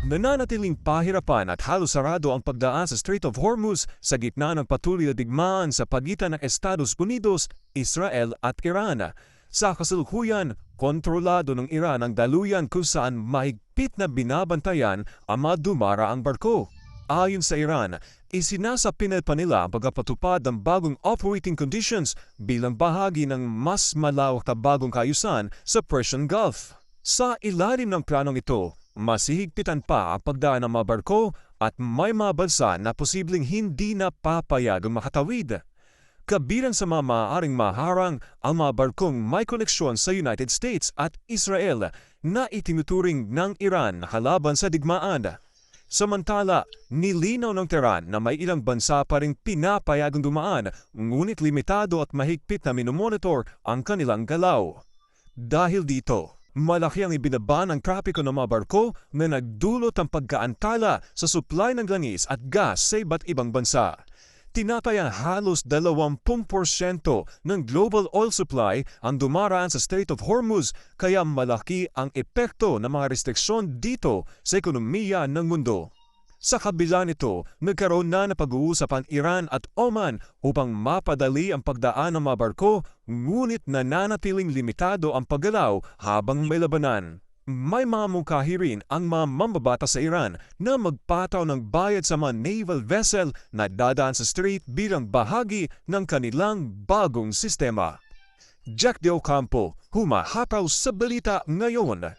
Nananatiling pahirapan at halos sarado ang pagdaan sa Strait of Hormuz sa gitna ng patuloy na digmaan sa pagitan ng Estados Unidos, Israel at Iran. Sa kasalukuyan, kontrolado ng Iran ang daluyan kung saan mahigpit na binabantayan ang mga dumaraang barko. Ayon sa Iran, isinasapinal pa nila ang pagpapatupad ng bagong operating conditions bilang bahagi ng mas malawak na bagong kaayusan sa Persian Gulf. Sa ilalim ng planong ito, mas hihigpitan pa ang pagdaan ng mga barko at may mga bansa na posibleng hindi na papayagang makatawid. Kabilang sa mga maaaring maharang ang mga barkong may koneksyon sa United States at Israel na itinuturing ng Iran halaban sa digmaan. Samantala, nilinaw ng Tehran na may ilang bansa pa ring pinapayagang dumaan ngunit limitado at mahigpit na minomonitor ang kanilang galaw. Dahil dito, malaki ang ibinaba ng trapiko ng mga barko na nagdulot ng pagkaantala sa supply ng langis at gas sa iba't ibang bansa. Tinatayang halos 20% ng global oil supply ang dumaraan sa Strait of Hormuz kaya malaki ang epekto ng mga restriksyon dito sa ekonomiya ng mundo. Sa kabila nito, nagkaroon na ng pag-uusap ang Iran at Oman upang mapadali ang pagdaan ng mga barko, ngunit nananatiling limitado ang paggalaw habang may labanan. May mga mungkahi rin ang mga mambabatas sa Iran na magpataw ng bayad sa mga naval vessel na dadaan sa strait bilang bahagi ng kanilang bagong sistema. Jack De Ocampo, humahataw sa balita ngayon.